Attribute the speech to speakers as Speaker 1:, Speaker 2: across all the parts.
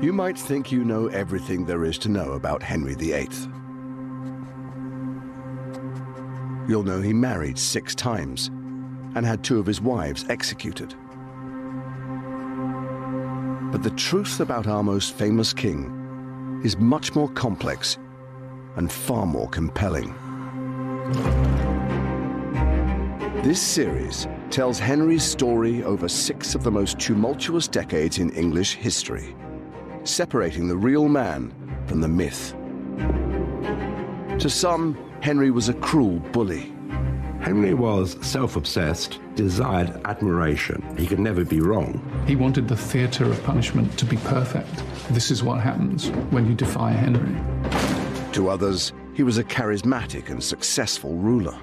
Speaker 1: You might think you know everything there is to know about Henry VIII. You'll know he married 6 times and had 2 of his wives executed. But the truth about our most famous king is much more complex and far more compelling. This series tells Henry's story over 6 of the most tumultuous decades in English history, separating the real man from the myth. To some, Henry was a cruel bully.
Speaker 2: Henry was self-obsessed, desired admiration. He could never be wrong.
Speaker 3: He wanted the theatre of punishment to be perfect. This is what happens when you defy Henry.
Speaker 1: To others, he was a charismatic and successful ruler.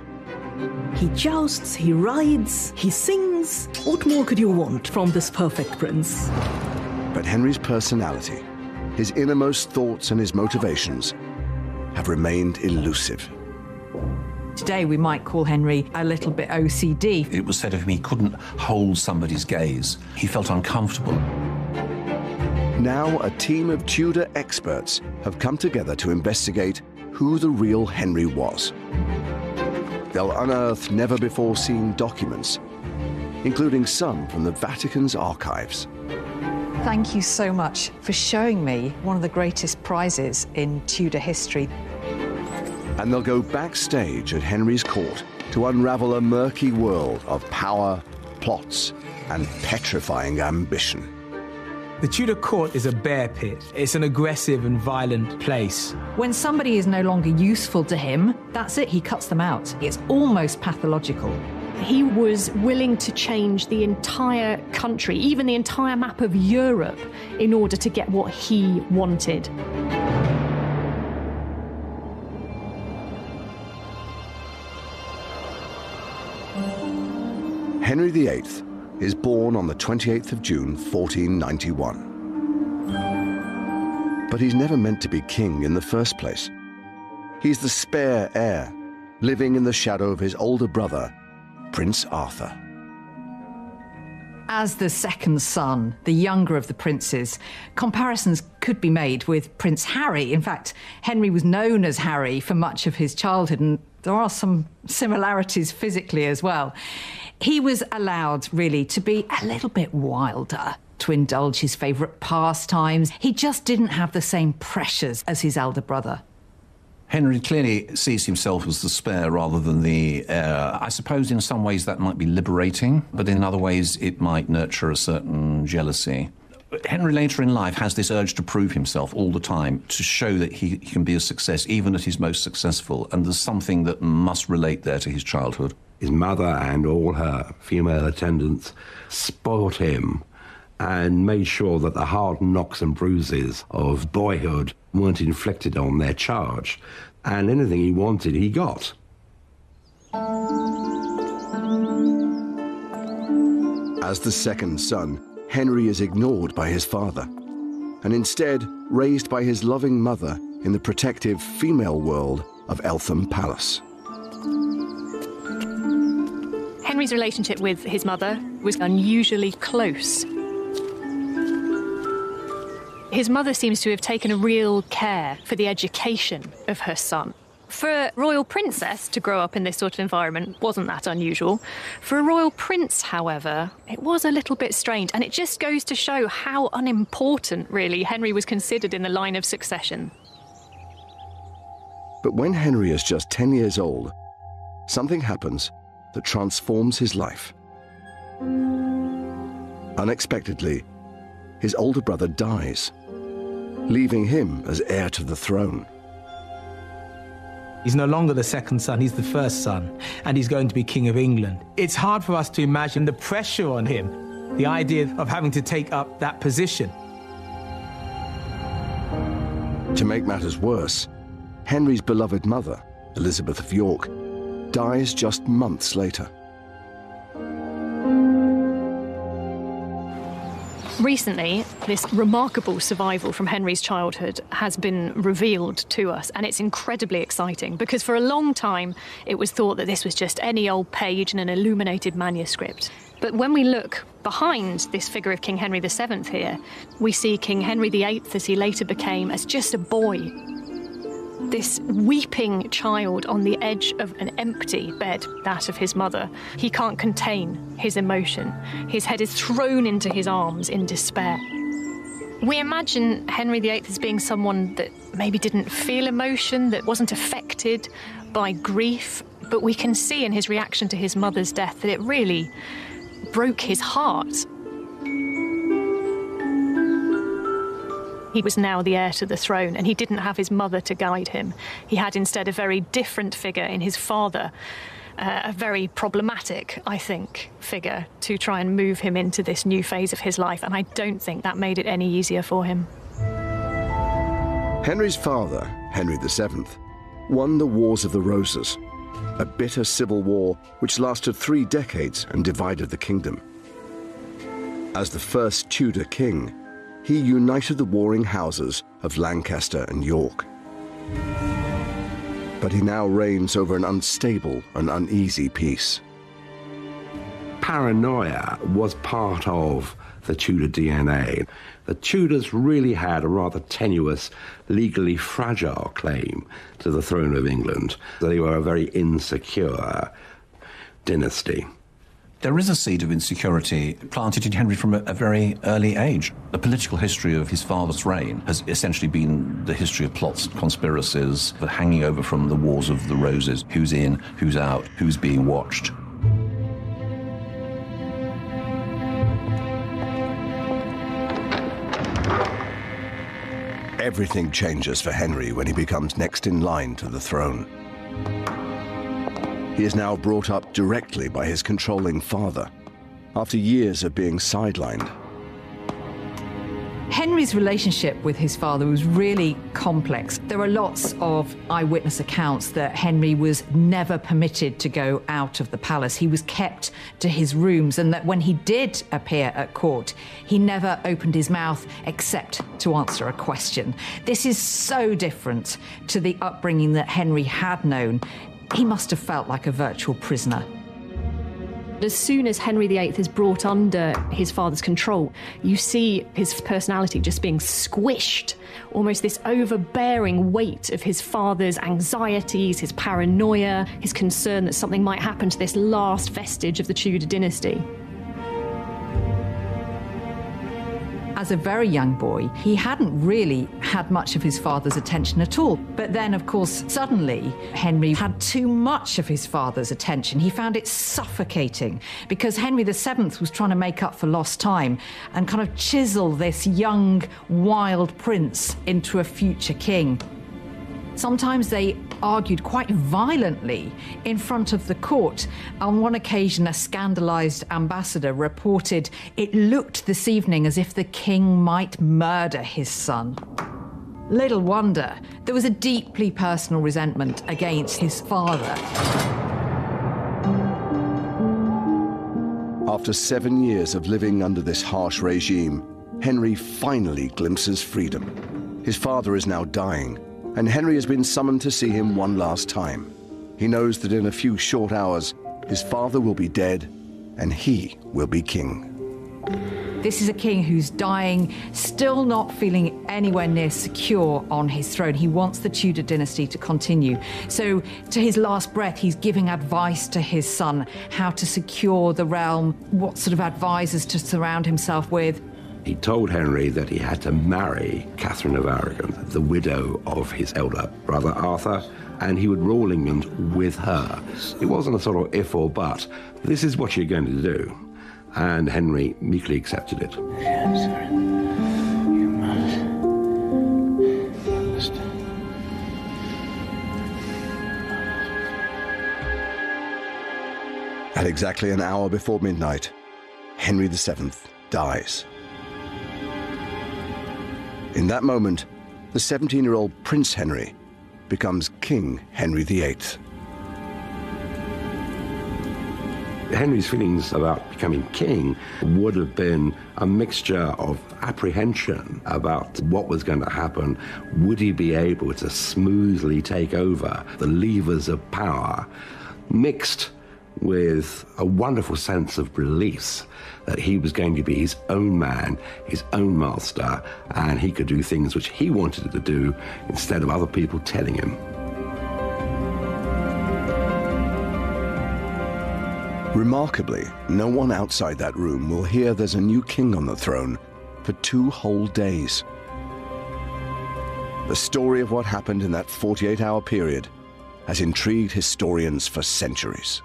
Speaker 4: He jousts, he rides, he sings. What more could you want from this perfect prince?
Speaker 1: But Henry's personality, his innermost thoughts and his motivations have remained elusive.
Speaker 5: Today we might call Henry a little bit OCD.
Speaker 6: It was said of him he couldn't hold somebody's gaze. He felt uncomfortable.
Speaker 1: Now a team of Tudor experts have come together to investigate who the real Henry was. They'll unearth never-before-seen documents, including some from the Vatican's archives.
Speaker 5: Thank you so much for showing me one of the greatest prizes in Tudor history.
Speaker 1: And they'll go backstage at Henry's court to unravel a murky world of power, plots, and petrifying ambition.
Speaker 7: The Tudor court is a bear pit. It's an aggressive and violent place.
Speaker 5: When somebody is no longer useful to him, that's it, he cuts them out. It's almost pathological.
Speaker 8: He was willing to change the entire country, even the entire map of Europe, in order to get what he wanted.
Speaker 1: Henry VIII is born on the 28th of June, 1491. But he's never meant to be king in the first place. He's the spare heir, living in the shadow of his older brother, Prince Arthur.
Speaker 5: As the second son, the younger of the princes, comparisons could be made with Prince Harry. In fact, Henry was known as Harry for much of his childhood, and there are some similarities physically as well. He was allowed, really, to be a little bit wilder, to indulge his favourite pastimes. He just didn't have the same pressures as his elder brother.
Speaker 6: Henry clearly sees himself as the spare rather than the heir. I suppose in some ways that might be liberating, but in other ways it might nurture a certain jealousy. Henry later in life has this urge to prove himself all the time, to show that he can be a success even at his most successful, and there's something that must relate there to his childhood.
Speaker 2: His mother and all her female attendants spoilt him and made sure that the hard knocks and bruises of boyhood weren't inflicted on their charge, and anything he wanted, he got.
Speaker 1: As the second son, Henry is ignored by his father, and instead raised by his loving mother in the protective female world of Eltham Palace.
Speaker 8: Henry's relationship with his mother was unusually close. His mother seems to have taken a real care for the education of her son. For a royal princess to grow up in this sort of environment wasn't that unusual. For a royal prince, however, it was a little bit strange, and it just goes to show how unimportant, really, Henry was considered in the line of succession.
Speaker 1: But when Henry is just 10 years old, something happens that transforms his life. Unexpectedly, his older brother dies, leaving him as heir to the throne.
Speaker 7: He's no longer the second son, he's the first son, and he's going to be King of England. It's hard for us to imagine the pressure on him, the idea of having to take up that position.
Speaker 1: To make matters worse, Henry's beloved mother, Elizabeth of York, dies just months later.
Speaker 8: Recently, this remarkable survival from Henry's childhood has been revealed to us, and it's incredibly exciting because for a long time it was thought that this was just any old page in an illuminated manuscript. But when we look Behind this figure of King Henry VII here, we see King Henry VIII, as he later became, as just a boy. This weeping child on the edge of an empty bed, that of his mother. He can't contain his emotion. His head is thrown into his arms in despair. We imagine Henry VIII as being someone that maybe didn't feel emotion, that wasn't affected by grief, but we can see in his reaction to his mother's death that it really broke his heart. He was now the heir to the throne, and he didn't have his mother to guide him. He had instead a very different figure in his father, a very problematic, I think, figure to try and move him into this new phase of his life, and I don't think that made it any easier for him.
Speaker 1: Henry's father, Henry VII, won the Wars of the Roses, a bitter civil war which lasted 3 decades and divided the kingdom. As the first Tudor king, he united the warring houses of Lancaster and York. But he now reigns over an unstable and uneasy peace.
Speaker 2: Paranoia was part of the Tudor DNA. The Tudors really had a rather tenuous, legally fragile claim to the throne of England. They were a very insecure dynasty.
Speaker 6: There is a seed of insecurity planted in Henry from a very early age. The political history of his father's reign has essentially been the history of plots and conspiracies, the hanging over from the Wars of the Roses, who's in, who's out, who's being watched.
Speaker 1: Everything changes for Henry when he becomes next in line to the throne. He is now brought up directly by his controlling father, after years of being sidelined.
Speaker 5: Henry's relationship with his father was really complex. There are lots of eyewitness accounts that Henry was never permitted to go out of the palace. He was kept to his rooms, and that when he did appear at court, he never opened his mouth except to answer a question. This is so different to the upbringing that Henry had known. He must have felt like a virtual prisoner.
Speaker 8: As soon as Henry VIII is brought under his father's control, you see his personality just being squished, almost this overbearing weight of his father's anxieties, his paranoia, his concern that something might happen to this last vestige of the Tudor dynasty.
Speaker 5: As a very young boy, he hadn't really had much of his father's attention at all. But then, of course, suddenly, Henry had too much of his father's attention. He found it suffocating because Henry VII was trying to make up for lost time and kind of chisel this young, wild prince into a future king. Sometimes they argued quite violently in front of the court. On one occasion, a scandalised ambassador reported it looked this evening as if the king might murder his son. Little wonder, there was a deeply personal resentment against his father.
Speaker 1: After 7 years of living under this harsh regime, Henry finally glimpses freedom. His father is now dying, and Henry has been summoned to see him one last time. He knows that in a few short hours, his father will be dead, and he will be king.
Speaker 5: This is a king who's dying, still not feeling anywhere near secure on his throne. He wants the Tudor dynasty to continue. So, to his last breath, he's giving advice to his son, how to secure the realm, what sort of advisors to surround himself with.
Speaker 2: He told Henry that he had to marry Catherine of Aragon, the widow of his elder brother Arthur, and he would rule England with her. It wasn't a sort of if or but. This is what you're going to do. And Henry meekly accepted it.
Speaker 9: I'm sorry. You must understand.
Speaker 1: At exactly an hour before midnight, Henry VII dies. In that moment, the 17-year-old Prince Henry becomes King Henry VIII.
Speaker 2: Henry's feelings about becoming king would have been a mixture of apprehension about what was going to happen. Would he be able to smoothly take over the levers of power, mixed with a wonderful sense of release that he was going to be his own man, his own master, and he could do things which he wanted to do instead of other people telling him.
Speaker 1: Remarkably, no one outside that room will hear there's a new king on the throne for 2 whole days. The story of what happened in that 48-hour period has intrigued historians for centuries.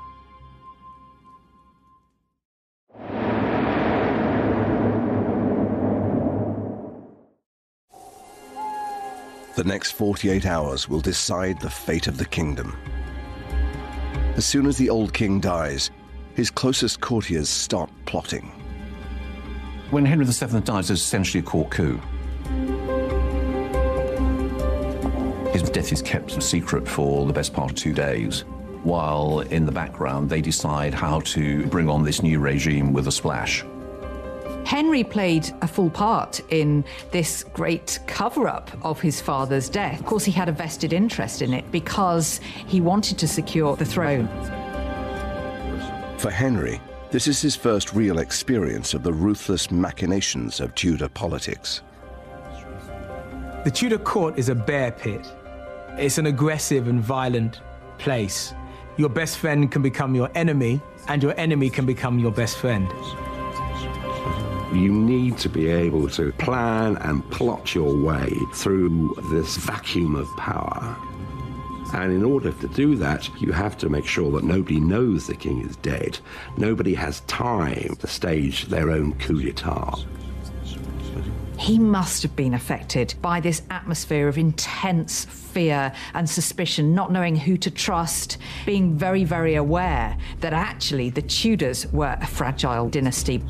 Speaker 1: The next 48 hours will decide the fate of the kingdom. As soon as the old king dies, his closest courtiers start plotting.
Speaker 6: When Henry VII dies, there's essentially a court coup. His death is kept secret for the best part of 2 days, while in the background they decide how to bring on this new regime with a splash.
Speaker 5: Henry played a full part in this great cover-up of his father's death. Of course, he had a vested interest in it because he wanted to secure the throne.
Speaker 1: For Henry, this is his first real experience of the ruthless machinations of Tudor politics.
Speaker 7: The Tudor court is a bear pit. It's an aggressive and violent place. Your best friend can become your enemy, and your enemy can become your best friend.
Speaker 2: You need to be able to plan and plot your way through this vacuum of power. And in order to do that, you have to make sure that nobody knows the king is dead. Nobody has time to stage their own coup d'etat.
Speaker 5: He must have been affected by this atmosphere of intense fear and suspicion, not knowing who to trust, being very, very aware that actually the Tudors were a fragile dynasty.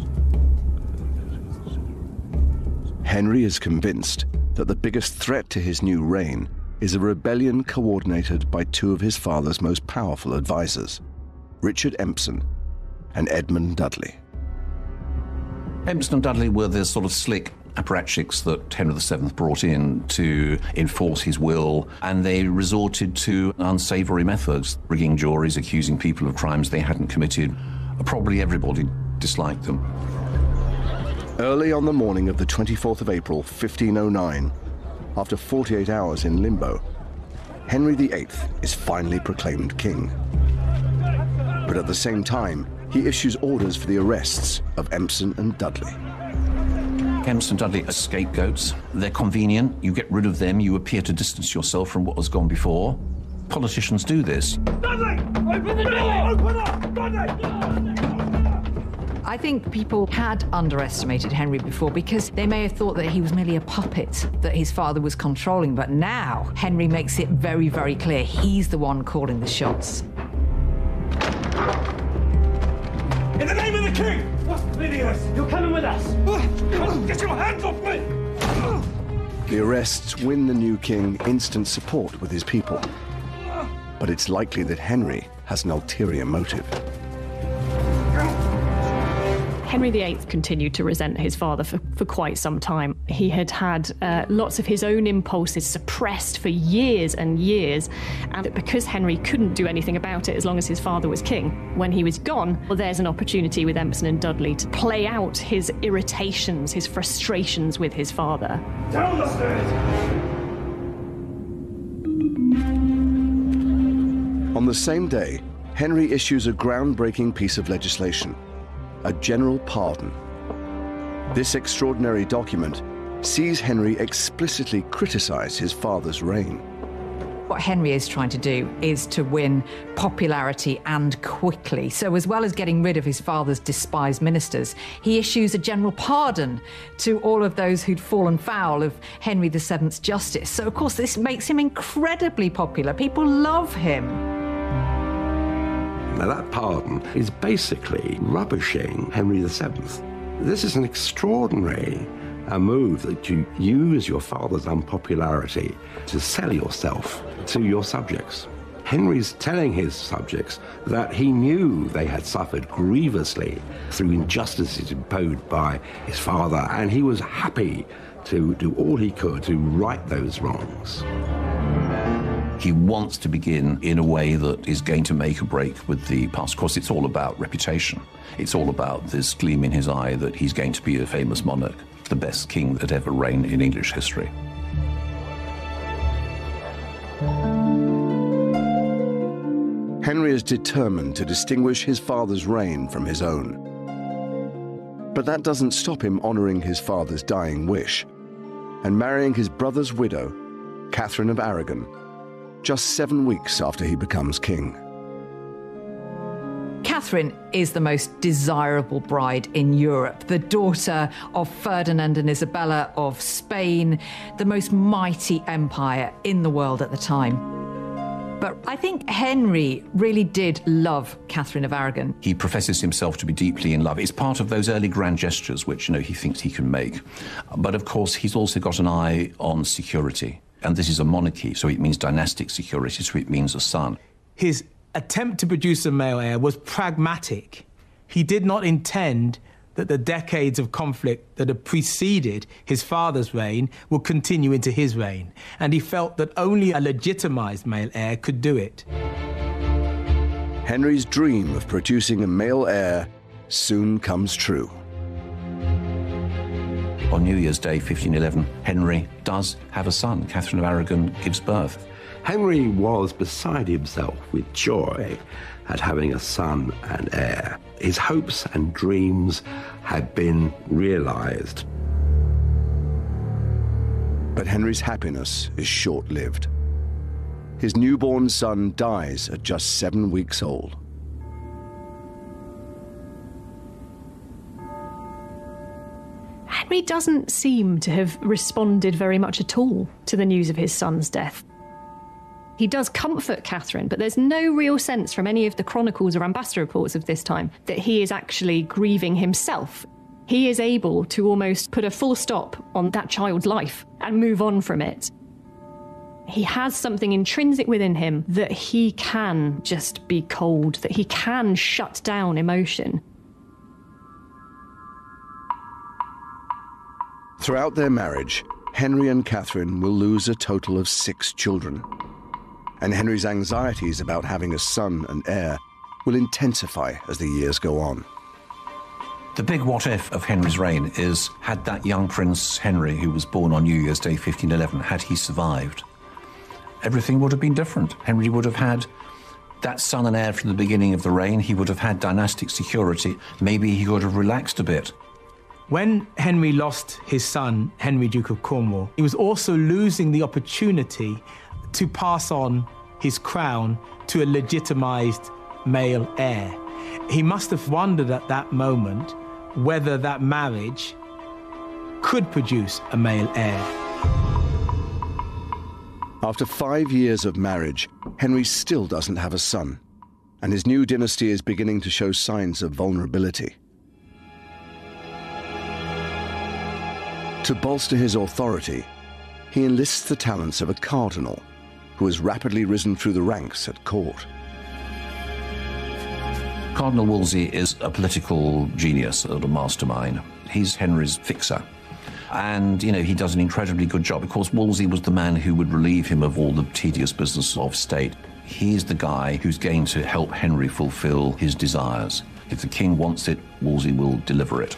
Speaker 1: Henry is convinced that the biggest threat to his new reign is a rebellion coordinated by 2 of his father's most powerful advisors, Richard Empson and Edmund Dudley.
Speaker 6: Empson and Dudley were the sort of slick apparatchiks that Henry VII brought in to enforce his will, and they resorted to unsavoury methods, rigging juries, accusing people of crimes they hadn't committed. Probably everybody disliked them.
Speaker 1: Early on the morning of the 24th of April, 1509, after 48 hours in limbo, Henry VIII is finally proclaimed king. But at the same time, he issues orders for the arrests of Empson and Dudley.
Speaker 6: Empson and Dudley are scapegoats. They're convenient. You get rid of them, you appear to distance yourself from what has gone before. Politicians do this.
Speaker 9: Dudley! Open the door! Open up! Dudley!
Speaker 5: I think people had underestimated Henry before because they may have thought that he was merely a puppet that his father was controlling, but now Henry makes it very, very clear he's the one calling the shots.
Speaker 9: In the name of the king! Idiots! You're coming with us! Get your hands off me!
Speaker 1: The arrests win the new king instant support with his people, but it's likely that Henry has an ulterior motive.
Speaker 8: Henry VIII continued to resent his father for quite some time. He had had lots of his own impulses suppressed for years and years, and because Henry couldn't do anything about it as long as his father was king, when he was gone, well, there's an opportunity with Empson and Dudley to play out his irritations, his frustrations with his father.
Speaker 9: Down the stairs!
Speaker 1: On the same day, Henry issues a groundbreaking piece of legislation, a general pardon. This extraordinary document sees Henry explicitly criticize his father's reign.
Speaker 5: What Henry is trying to do is to win popularity and quickly. So as well as getting rid of his father's despised ministers, he issues a general pardon to all of those who'd fallen foul of Henry VII's justice. So of course this makes him incredibly popular. People love him.
Speaker 2: Now, that pardon is basically rubbishing Henry VII. This is an extraordinary move that you use your father's unpopularity to sell yourself to your subjects. Henry's telling his subjects that he knew they had suffered grievously through injustices imposed by his father, and he was happy to do all he could to right those wrongs.
Speaker 6: He wants to begin in a way that is going to make a break with the past. Of course, it's all about reputation. It's all about this gleam in his eye that he's going to be a famous monarch, the best king that ever reigned in English history.
Speaker 1: Henry is determined to distinguish his father's reign from his own. But that doesn't stop him honouring his father's dying wish and marrying his brother's widow, Catherine of Aragon, just 7 weeks after he becomes king.
Speaker 5: Catherine is the most desirable bride in Europe, the daughter of Ferdinand and Isabella of Spain, the most mighty empire in the world at the time. But I think Henry really did love Catherine of Aragon.
Speaker 6: He professes himself to be deeply in love. It's part of those early grand gestures which, he thinks he can make. But of course, he's also got an eye on security. And this is a monarchy, so it means dynastic security, so it means a son.
Speaker 7: His attempt to produce a male heir was pragmatic. He did not intend that the decades of conflict that had preceded his father's reign would continue into his reign, and he felt that only a legitimised male heir could do it.
Speaker 1: Henry's dream of producing a male heir soon comes true.
Speaker 6: On New Year's Day, 1511, Henry does have a son. Catherine of Aragon gives birth.
Speaker 2: Henry was beside himself with joy at having a son and heir. His hopes and dreams had been realised.
Speaker 1: But Henry's happiness is short-lived. His newborn son dies at just 7 weeks old.
Speaker 8: Henry doesn't seem to have responded very much at all to the news of his son's death. He does comfort Catherine, but there's no real sense from any of the chronicles or ambassador reports of this time that he is actually grieving himself. He is able to almost put a full stop on that child's life and move on from it. He has something intrinsic within him that he can just be cold, that he can shut down emotion.
Speaker 1: Throughout their marriage, Henry and Catherine will lose a total of 6 children. And Henry's anxieties about having a son and heir will intensify as the years go on.
Speaker 6: The big what-if of Henry's reign is, had that young Prince Henry, who was born on New Year's Day 1511, had he survived, everything would have been different. Henry would have had that son and heir from the beginning of the reign. He would have had dynastic security. Maybe he would have relaxed a bit.
Speaker 7: When Henry lost his son, Henry, Duke of Cornwall, he was also losing the opportunity to pass on his crown to a legitimised male heir. He must have wondered at that moment whether that marriage could produce a male heir.
Speaker 1: After 5 years of marriage, Henry still doesn't have a son, and his new dynasty is beginning to show signs of vulnerability. To bolster his authority, he enlists the talents of a cardinal who has rapidly risen through the ranks at court.
Speaker 6: Cardinal Wolsey is a political genius, a mastermind. He's Henry's fixer. And, he does an incredibly good job. Of course, Wolsey was the man who would relieve him of all the tedious business of state. He's the guy who's going to help Henry fulfill his desires. If the king wants it, Wolsey will deliver it.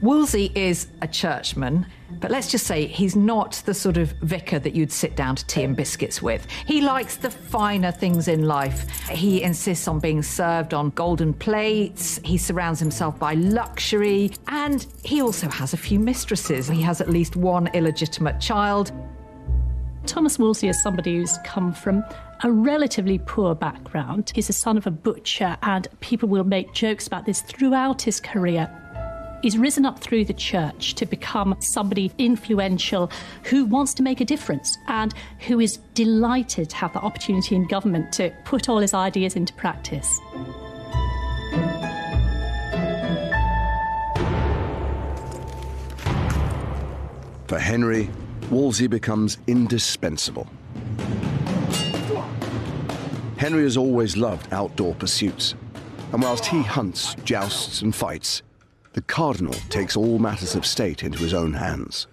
Speaker 5: Wolsey is a churchman, but let's just say he's not the sort of vicar that you'd sit down to tea and biscuits with. He likes the finer things in life. He insists on being served on golden plates. He surrounds himself by luxury, and he also has a few mistresses. He has at least one illegitimate child.
Speaker 10: Thomas Wolsey is somebody who's come from a relatively poor background. He's the son of a butcher, and people will make jokes about this throughout his career. He's risen up through the church to become somebody influential who wants to make a difference and who is delighted to have the opportunity in government to put all his ideas into practice.
Speaker 1: For Henry, Wolsey becomes indispensable. Henry has always loved outdoor pursuits, and whilst he hunts, jousts and fights, the cardinal takes all matters of state into his own hands.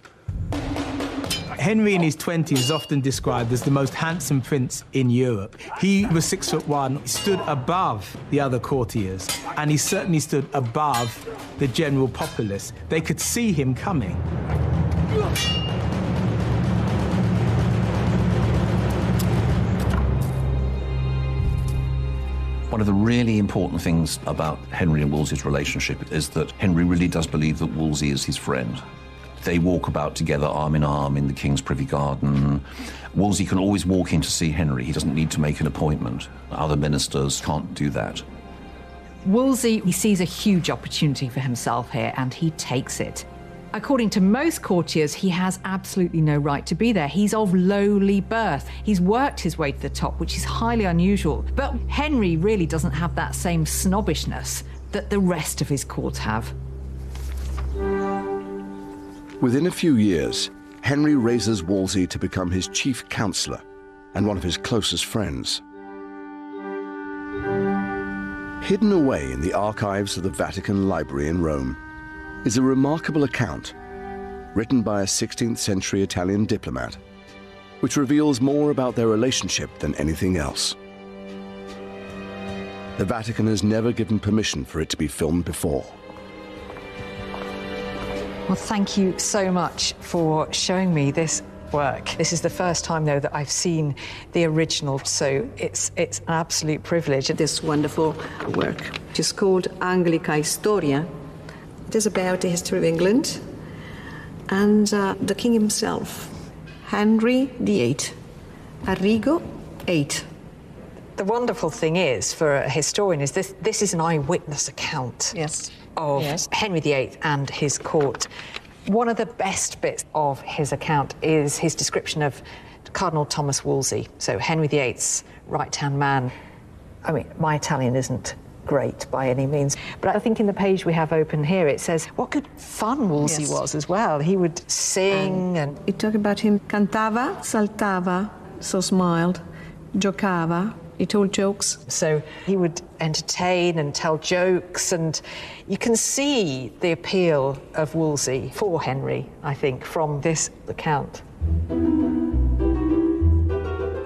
Speaker 7: Henry in his 20s is often described as the most handsome prince in Europe. He was 6'1", stood above the other courtiers, and he certainly stood above the general populace. They could see him coming.
Speaker 6: One of the really important things about Henry and Wolsey's relationship is that Henry really does believe that Wolsey is his friend. They walk about together arm in arm in the King's privy garden. Wolsey can always walk in to see Henry. He doesn't need to make an appointment. Other ministers can't do that.
Speaker 5: Wolsey, he sees a huge opportunity for himself here, and he takes it. According to most courtiers, he has absolutely no right to be there. He's of lowly birth. He's worked his way to the top, which is highly unusual. But Henry really doesn't have that same snobbishness that the rest of his court have.
Speaker 1: Within a few years, Henry raises Wolsey to become his chief counsellor and one of his closest friends. Hidden away in the archives of the Vatican Library in Rome is a remarkable account written by a 16th century Italian diplomat, which reveals more about their relationship than anything else. The Vatican has never given permission for it to be filmed before.
Speaker 5: Well, thank you so much for showing me this work. This is the first time, though, that I've seen the original, so it's an absolute privilege.
Speaker 11: This wonderful work, which is called Anglica Historia. It is about the history of England and the king himself, Henry VIII, Errίκου I.
Speaker 5: The wonderful thing is, for a historian, is this is an eyewitness account of Henry VIII and his court. One of the best bits of his account is his description of Cardinal Thomas Wolsey, so Henry VIII's right-hand man. I mean, my Italian isn't great by any means, but I think in the page we have open here it says what good fun Wolsey was as well. He would sing and
Speaker 11: it talked about him. Cantava, saltava, so smiled, giocava, he told jokes.
Speaker 5: So he would entertain and tell jokes, and you can see the appeal of Wolsey for Henry, I think, from this account.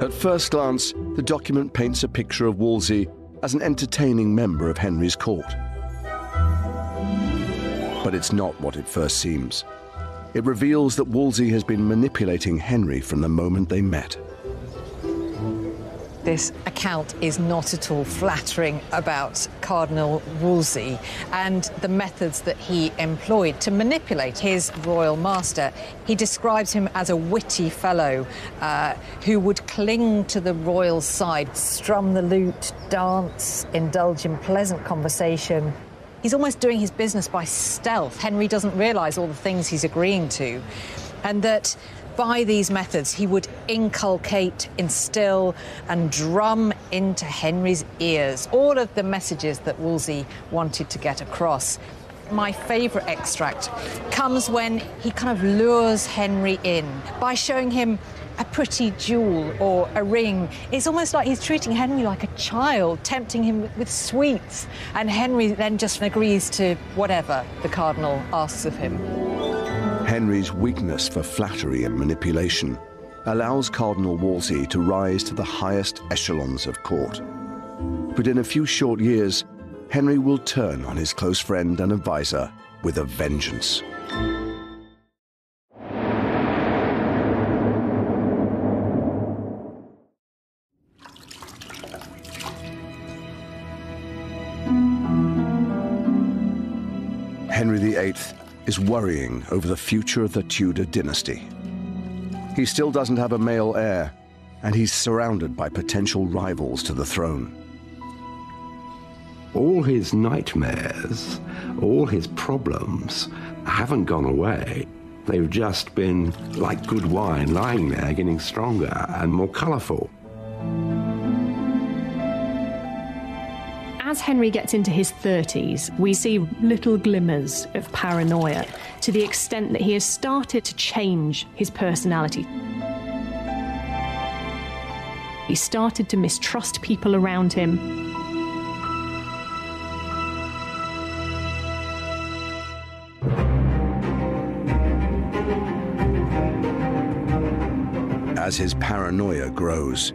Speaker 1: At first glance, the document paints a picture of Wolsey as an entertaining member of Henry's court. But it's not what it first seems. It reveals that Wolsey has been manipulating Henry from the moment they met.
Speaker 5: This account is not at all flattering about Cardinal Wolsey and the methods that he employed to manipulate his royal master. He describes him as a witty fellow who would cling to the royal side, strum the lute, dance, indulge in pleasant conversation. He's almost doing his business by stealth. Henry doesn't realise all the things he's agreeing to, and that by these methods, he would inculcate, instill, and drum into Henry's ears all of the messages that Wolsey wanted to get across. My favourite extract comes when he kind of lures Henry in by showing him a pretty jewel or a ring. It's almost like he's treating Henry like a child, tempting him with sweets, and Henry then just agrees to whatever the cardinal asks of him.
Speaker 1: Henry's weakness for flattery and manipulation allows Cardinal Wolsey to rise to the highest echelons of court. But in a few short years, Henry will turn on his close friend and advisor with a vengeance. Henry VIII is worrying over the future of the Tudor dynasty. He still doesn't have a male heir, and he's surrounded by potential rivals to the throne.
Speaker 2: All his nightmares, all his problems haven't gone away. They've just been like good wine, lying there, getting stronger and more colourful.
Speaker 10: As Henry gets into his 30s, we see little glimmers of paranoia to the extent that he has started to change his personality. He started to mistrust people around him.
Speaker 1: As his paranoia grows,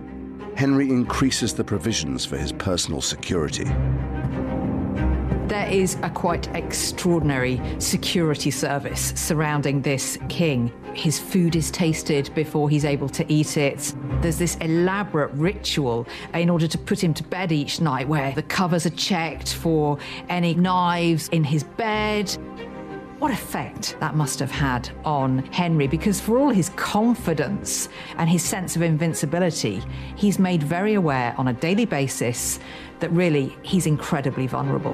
Speaker 1: Henry increases the provisions for his personal security.
Speaker 5: There is a quite extraordinary security service surrounding this king. His food is tasted before he's able to eat it. There's this elaborate ritual in order to put him to bed each night where the covers are checked for any knives in his bed. What effect that must have had on Henry, because for all his confidence and his sense of invincibility, he's made very aware on a daily basis that really he's incredibly vulnerable.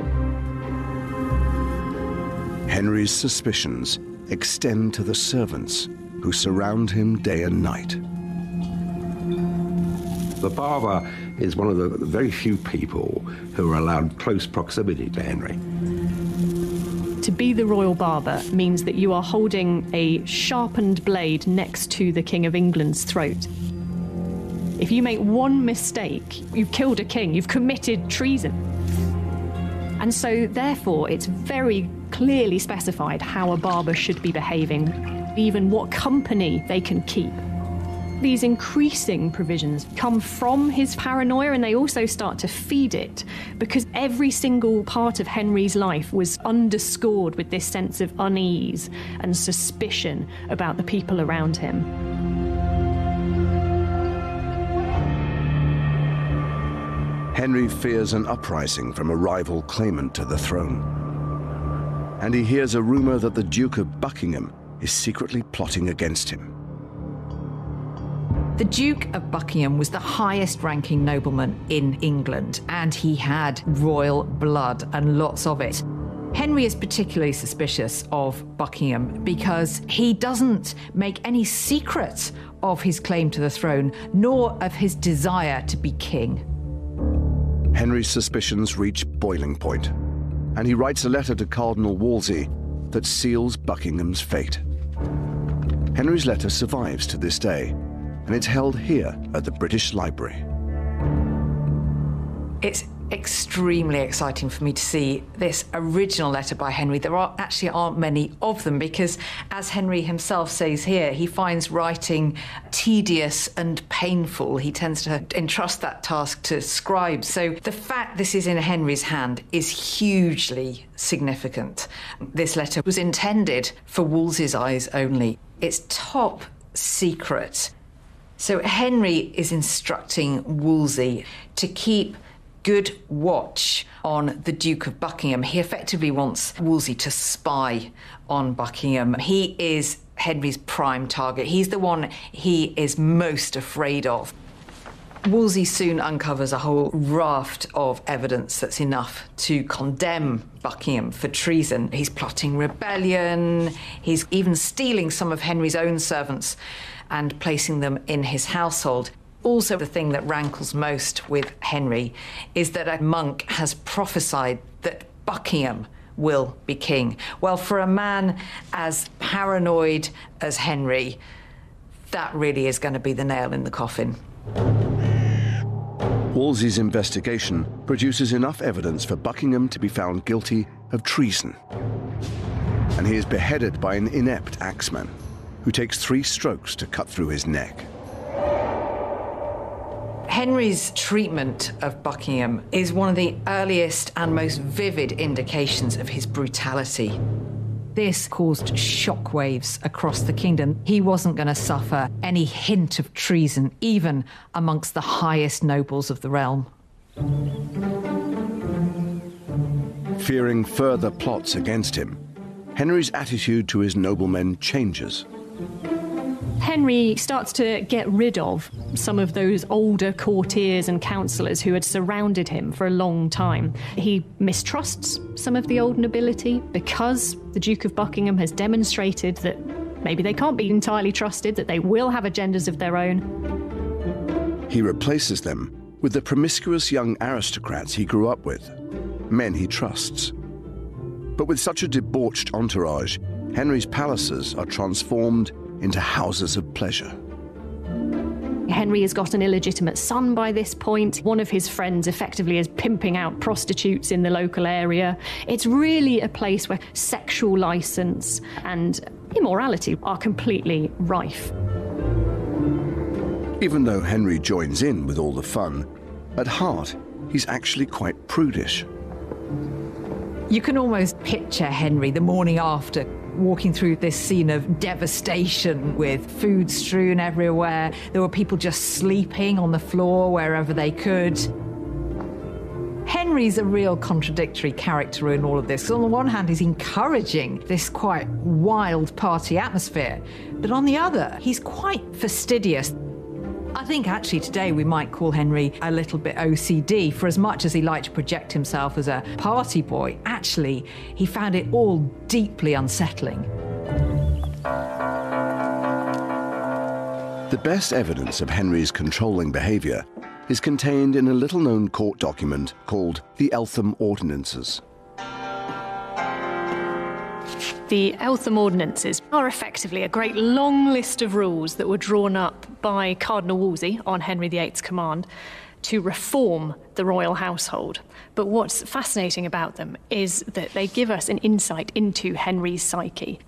Speaker 1: Henry's suspicions extend to the servants who surround him day and night.
Speaker 2: The barber is one of the very few people who are allowed close proximity to Henry.
Speaker 8: To be the royal barber means that you are holding a sharpened blade next to the King of England's throat. If you make one mistake, you've killed a king, you've committed treason. And so, therefore, it's very clearly specified how a barber should be behaving, even what company they can keep. These increasing provisions come from his paranoia, and they also start to feed it, because every single part of Henry's life was underscored with this sense of unease and suspicion about the people around him.
Speaker 1: Henry fears an uprising from a rival claimant to the throne. And he hears a rumour that the Duke of Buckingham is secretly plotting against him.
Speaker 5: The Duke of Buckingham was the highest-ranking nobleman in England, and he had royal blood, and lots of it. Henry is particularly suspicious of Buckingham because he doesn't make any secret of his claim to the throne, nor of his desire to be king.
Speaker 1: Henry's suspicions reach boiling point, and he writes a letter to Cardinal Wolsey that seals Buckingham's fate. Henry's letter survives to this day, and it's held here at the British Library.
Speaker 5: It's extremely exciting for me to see this original letter by Henry. There aren't many of them because, as Henry himself says here, he finds writing tedious and painful. He tends to entrust that task to scribes. So the fact this is in Henry's hand is hugely significant. This letter was intended for Wolsey's eyes only. It's top secret. So Henry is instructing Wolsey to keep good watch on the Duke of Buckingham. He effectively wants Wolsey to spy on Buckingham. He is Henry's prime target. He's the one he is most afraid of. Wolsey soon uncovers a whole raft of evidence that's enough to condemn Buckingham for treason. He's plotting rebellion. He's even stealing some of Henry's own servants and placing them in his household. Also, the thing that rankles most with Henry is that a monk has prophesied that Buckingham will be king. Well, for a man as paranoid as Henry, that really is going to be the nail in the coffin.
Speaker 1: Wolsey's investigation produces enough evidence for Buckingham to be found guilty of treason. And he is beheaded by an inept axeman who takes 3 strokes to cut through his neck.
Speaker 5: Henry's treatment of Buckingham is one of the earliest and most vivid indications of his brutality. This caused shockwaves across the kingdom. He wasn't going to suffer any hint of treason, even amongst the highest nobles of the realm.
Speaker 1: Fearing further plots against him, Henry's attitude to his noblemen changes.
Speaker 8: Henry starts to get rid of some of those older courtiers and councillors who had surrounded him for a long time. He mistrusts some of the old nobility because the Duke of Buckingham has demonstrated that maybe they can't be entirely trusted, that they will have agendas of their own.
Speaker 1: He replaces them with the promiscuous young aristocrats he grew up with, men he trusts. But with such a debauched entourage, Henry's palaces are transformed into houses of pleasure.
Speaker 8: Henry has got an illegitimate son by this point. One of his friends effectively is pimping out prostitutes in the local area. It's really a place where sexual license and immorality are completely rife.
Speaker 1: Even though Henry joins in with all the fun, at heart, he's actually quite prudish.
Speaker 5: You can almost picture Henry the morning after, walking through this scene of devastation with food strewn everywhere. There were people just sleeping on the floor wherever they could. Henry's a real contradictory character in all of this. On the one hand, he's encouraging this quite wild party atmosphere, but on the other, he's quite fastidious. I think actually today we might call Henry a little bit OCD. For as much as he liked to project himself as a party boy, actually he found it all deeply unsettling.
Speaker 1: The best evidence of Henry's controlling behaviour is contained in a little-known court document called the Eltham Ordinances.
Speaker 8: The Eltham Ordinances are effectively a great long list of rules that were drawn up by Cardinal Wolsey on Henry VIII's command to reform the royal household. But what's fascinating about them is that they give us an insight into Henry's psyche.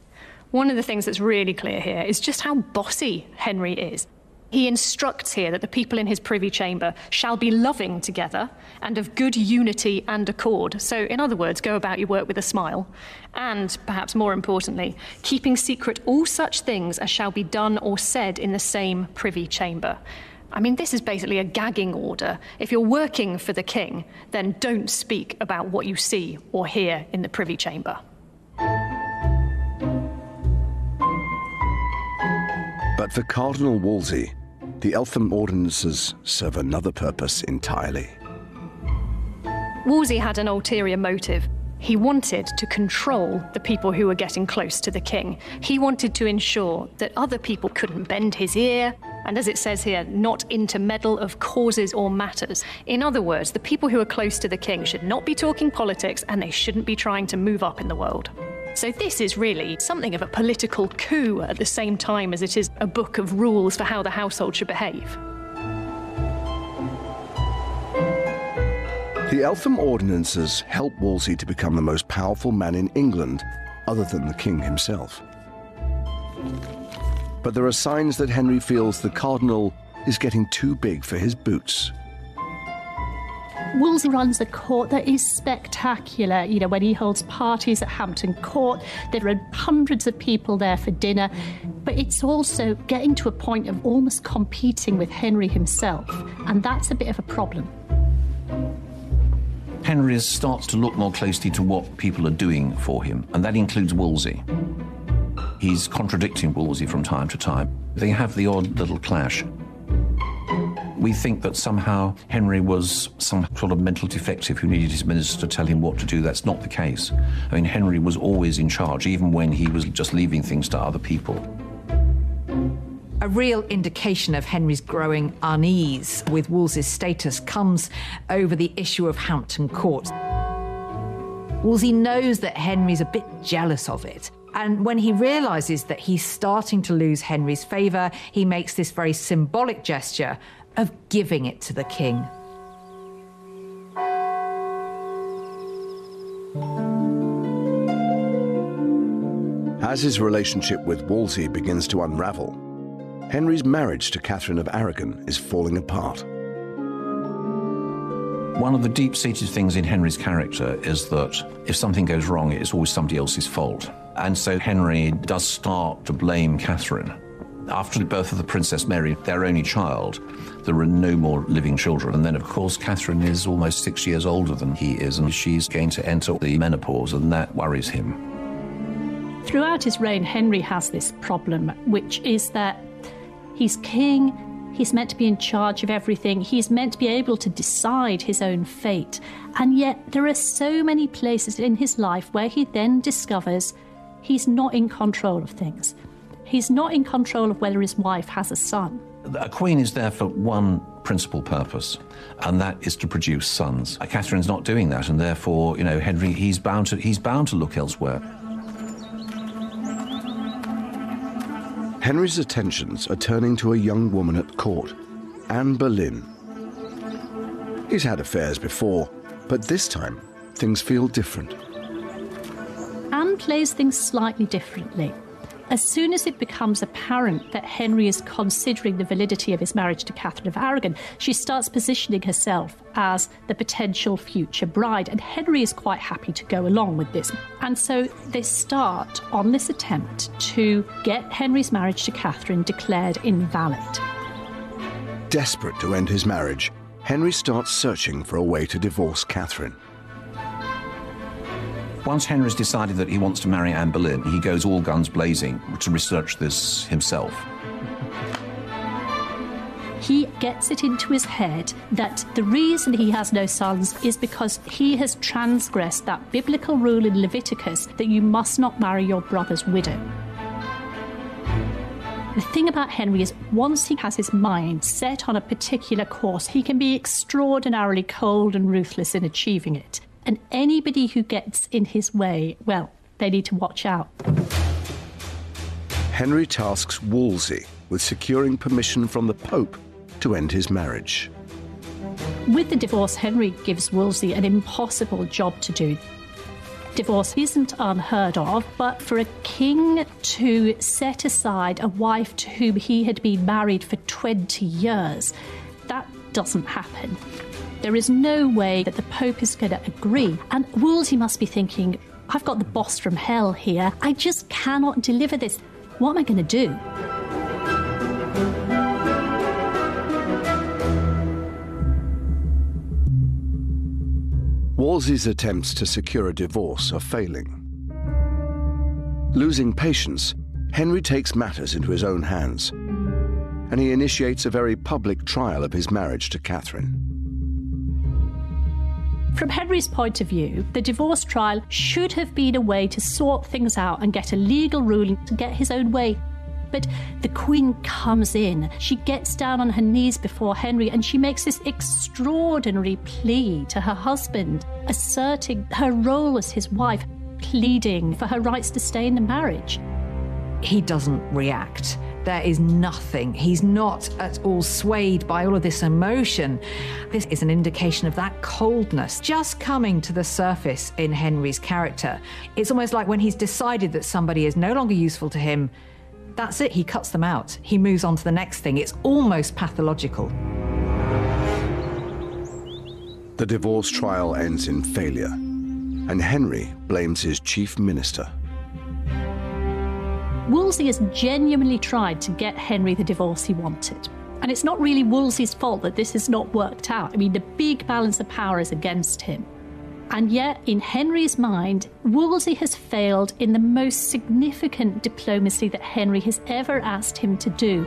Speaker 8: One of the things that's really clear here is just how bossy Henry is. He instructs here that the people in his privy chamber shall be loving together and of good unity and accord. So, in other words, go about your work with a smile. And, perhaps more importantly, keeping secret all such things as shall be done or said in the same privy chamber. I mean, this is basically a gagging order. If you're working for the king, then don't speak about what you see or hear in the privy chamber.
Speaker 1: But for Cardinal Wolsey, the Eltham Ordinances serve another purpose entirely.
Speaker 8: Wolsey had an ulterior motive. He wanted to control the people who were getting close to the king. He wanted to ensure that other people couldn't bend his ear, and as it says here, not intermeddle of causes or matters. In other words, the people who are close to the king should not be talking politics, and they shouldn't be trying to move up in the world. So this is really something of a political coup at the same time as it is a book of rules for how the household should behave.
Speaker 1: The Eltham Ordinances help Wolsey to become the most powerful man in England, other than the king himself. But there are signs that Henry feels the cardinal is getting too big for his boots.
Speaker 10: Wolsey runs a court that is spectacular. You know, when he holds parties at Hampton Court, there are hundreds of people there for dinner. But it's also getting to a point of almost competing with Henry himself, and that's a bit of a problem.
Speaker 6: Henry starts to look more closely to what people are doing for him, and that includes Wolsey. He's contradicting Wolsey from time to time. They have the odd little clash. We think that somehow Henry was some sort of mental defective who needed his minister to tell him what to do. That's not the case. I mean, Henry was always in charge, even when he was just leaving things to other people.
Speaker 5: A real indication of Henry's growing unease with Wolsey's status comes over the issue of Hampton Court. Wolsey knows that Henry's a bit jealous of it. And when he realises that he's starting to lose Henry's favour, he makes this very symbolic gesture of giving it to the king.
Speaker 1: As his relationship with Wolsey begins to unravel, Henry's marriage to Catherine of Aragon is falling apart.
Speaker 6: One of the deep-seated things in Henry's character is that if something goes wrong, it's always somebody else's fault. And so Henry does start to blame Catherine. After the birth of the Princess Mary, their only child, there are no more living children. And then, of course, Catherine is almost 6 years older than he is, and she's going to enter the menopause, and that worries him.
Speaker 10: Throughout his reign, Henry has this problem, which is that he's king, he's meant to be in charge of everything, he's meant to be able to decide his own fate. And yet there are so many places in his life where he then discovers he's not in control of things. He's not in control of whether his wife has a son.
Speaker 6: A queen is there for one principal purpose, and that is to produce sons. Catherine's not doing that, and therefore, you know, Henry, he's bound to look elsewhere.
Speaker 1: Henry's attentions are turning to a young woman at court, Anne Boleyn. He's had affairs before, but this time things feel different.
Speaker 10: Anne plays things slightly differently. As soon as it becomes apparent that Henry is considering the validity of his marriage to Catherine of Aragon, she starts positioning herself as the potential future bride, and Henry is quite happy to go along with this. And so they start on this attempt to get Henry's marriage to Catherine declared invalid.
Speaker 1: Desperate to end his marriage, Henry starts searching for a way to divorce Catherine.
Speaker 6: Once Henry's decided that he wants to marry Anne Boleyn, he goes all guns blazing to research this himself.
Speaker 10: He gets it into his head that the reason he has no sons is because he has transgressed that biblical rule in Leviticus that you must not marry your brother's widow. The thing about Henry is once he has his mind set on a particular course, he can be extraordinarily cold and ruthless in achieving it. And anybody who gets in his way, well, they need to watch out.
Speaker 1: Henry tasks Wolsey with securing permission from the Pope to end his marriage.
Speaker 10: With the divorce, Henry gives Wolsey an impossible job to do. Divorce isn't unheard of, but for a king to set aside a wife to whom he had been married for 20 years, that doesn't happen. There is no way that the Pope is going to agree. And Wolsey must be thinking, I've got the boss from hell here. I just cannot deliver this. What am I going to do?
Speaker 1: Wolsey's attempts to secure a divorce are failing. Losing patience, Henry takes matters into his own hands, and he initiates a very public trial of his marriage to Catherine.
Speaker 10: From Henry's point of view, the divorce trial should have been a way to sort things out and get a legal ruling to get his own way. But the Queen comes in, she gets down on her knees before Henry, and she makes this extraordinary plea to her husband, asserting her role as his wife, pleading for her rights to stay in the marriage.
Speaker 5: He doesn't react. There is nothing. He's not at all swayed by all of this emotion. This is an indication of that coldness just coming to the surface in Henry's character. It's almost like when he's decided that somebody is no longer useful to him, that's it, he cuts them out. He moves on to the next thing. It's almost pathological.
Speaker 1: The divorce trial ends in failure, and Henry blames his chief minister.
Speaker 10: Wolsey has genuinely tried to get Henry the divorce he wanted. And it's not really Wolsey's fault that this has not worked out. I mean, the big balance of power is against him. And yet, in Henry's mind, Wolsey has failed in the most significant diplomacy that Henry has ever asked him to do.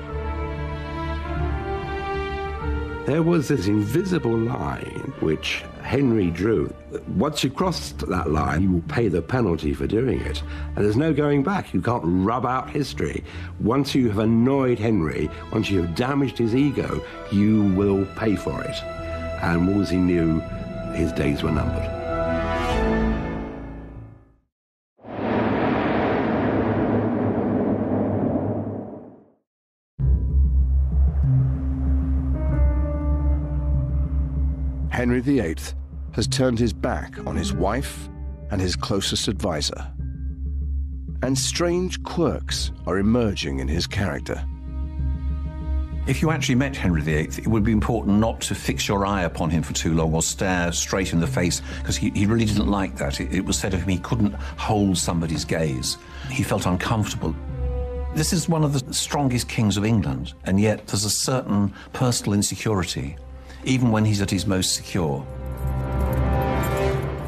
Speaker 2: There was this invisible line which Henry drew. Once you crossed that line, you will pay the penalty for doing it. And there's no going back. You can't rub out history. Once you have annoyed Henry, once you have damaged his ego, you will pay for it. And Wolsey knew his days were numbered.
Speaker 1: Henry VIII has turned his back on his wife and his closest advisor. And strange quirks are emerging in his character.
Speaker 6: If you actually met Henry VIII, it would be important not to fix your eye upon him for too long or stare straight in the face, because he really didn't like that. It was said of him he couldn't hold somebody's gaze. He felt uncomfortable. This is one of the strongest kings of England, and yet there's a certain personal insecurity, even when he's at his most secure.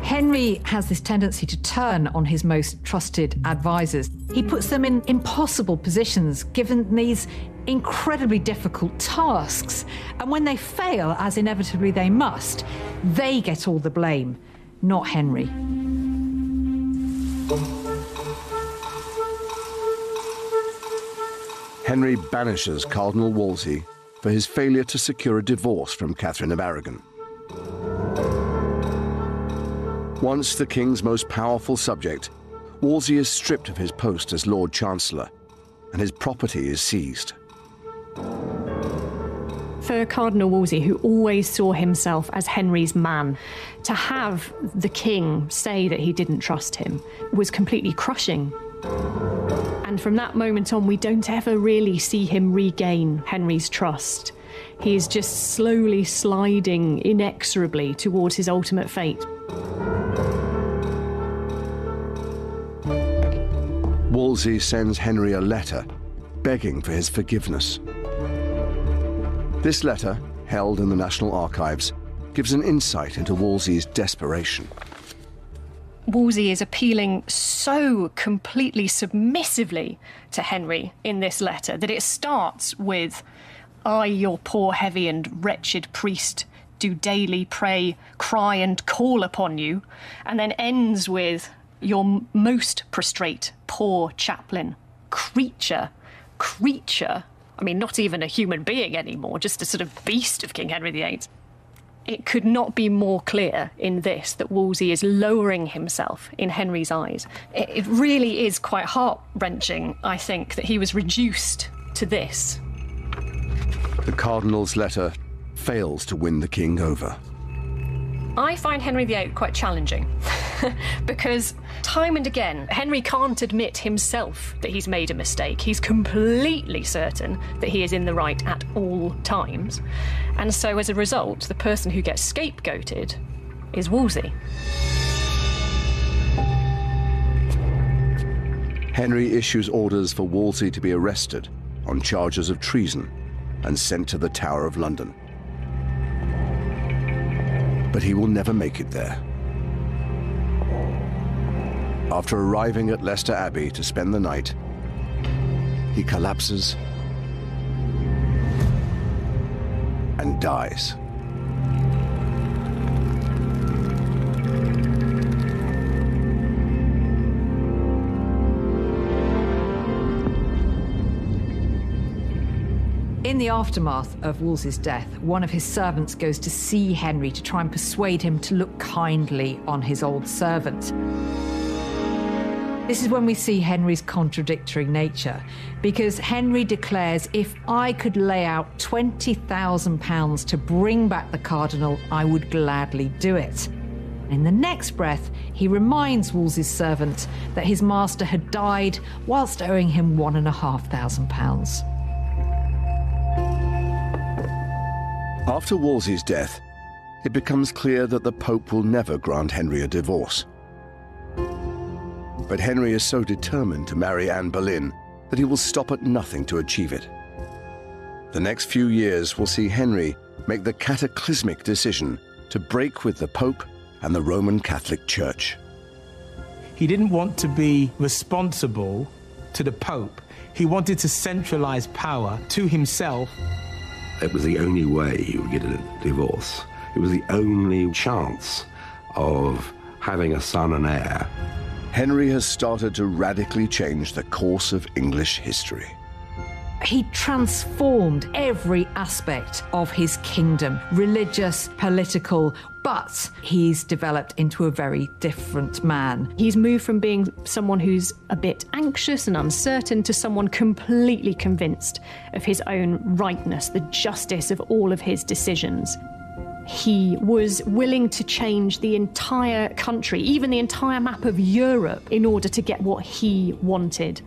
Speaker 5: Henry has this tendency to turn on his most trusted advisors. He puts them in impossible positions, given these incredibly difficult tasks. And when they fail, as inevitably they must, they get all the blame, not Henry.
Speaker 1: Henry banishes Cardinal Wolsey for his failure to secure a divorce from Catherine of Aragon. Once the king's most powerful subject, Wolsey is stripped of his post as Lord Chancellor, and his property is seized.
Speaker 8: For Cardinal Wolsey, who always saw himself as Henry's man, to have the king say that he didn't trust him was completely crushing. And from that moment on, we don't ever really see him regain Henry's trust. He is just slowly sliding inexorably towards his ultimate fate.
Speaker 1: Wolsey sends Henry a letter begging for his forgiveness. This letter, held in the National Archives, gives an insight into Wolsey's desperation.
Speaker 8: Wolsey is appealing so completely submissively to Henry in this letter that it starts with, "I, your poor, heavy and wretched priest, do daily pray, cry and call upon you," and then ends with, "Your most prostrate, poor chaplain, creature, I mean, not even a human being anymore, just a sort of beast of King Henry VIII. It could not be more clear in this that Wolsey is lowering himself in Henry's eyes. It really is quite heart-wrenching, I think, that he was reduced to this.
Speaker 1: The Cardinal's letter fails to win the king over.
Speaker 8: I find Henry VIII quite challenging because time and again, Henry can't admit himself that he's made a mistake. He's completely certain that he is in the right at all times. And so as a result, the person who gets scapegoated is Wolsey.
Speaker 1: Henry issues orders for Wolsey to be arrested on charges of treason and sent to the Tower of London. But he will never make it there. After arriving at Leicester Abbey to spend the night, he collapses and dies.
Speaker 5: In the aftermath of Wolsey's death, one of his servants goes to see Henry to try and persuade him to look kindly on his old servant. This is when we see Henry's contradictory nature, because Henry declares, "If I could lay out £20,000 to bring back the cardinal, I would gladly do it." In the next breath, he reminds Wolsey's servant that his master had died whilst owing him £1,500.
Speaker 1: After Wolsey's death, it becomes clear that the Pope will never grant Henry a divorce. But Henry is so determined to marry Anne Boleyn that he will stop at nothing to achieve it. The next few years will see Henry make the cataclysmic decision to break with the Pope and the Roman Catholic Church.
Speaker 7: He didn't want to be responsible to the Pope. He wanted to centralize power to himself.
Speaker 2: It was the only way he would get a divorce. It was the only chance of having a son and heir.
Speaker 1: Henry has started to radically change the course of English history.
Speaker 5: He transformed every aspect of his kingdom, religious, political, but he's developed into a very different man.
Speaker 8: He's moved from being someone who's a bit anxious and uncertain to someone completely convinced of his own rightness, the justice of all of his decisions. He was willing to change the entire country, even the entire map of Europe, in order to get what he wanted.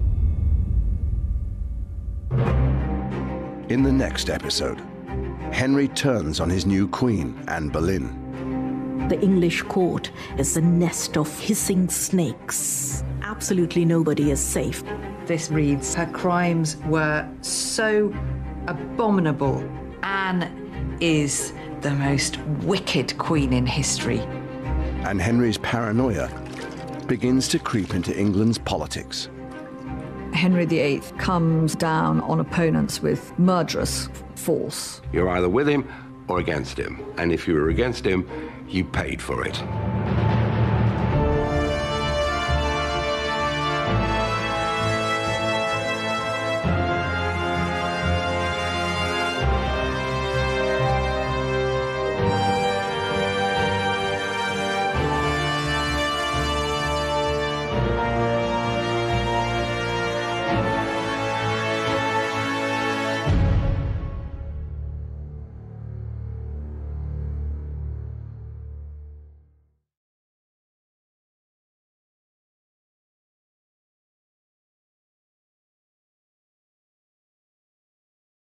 Speaker 1: In the next episode, Henry turns on his new queen, Anne Boleyn.
Speaker 4: The English court is a nest of hissing snakes. Absolutely nobody is safe.
Speaker 5: This reads, "Her crimes were so abominable. Anne is the most wicked queen in history."
Speaker 1: And Henry's paranoia begins to creep into England's politics.
Speaker 4: Henry VIII comes down on opponents with murderous force.
Speaker 2: You're either with him or against him. And if you were against him, you paid for it.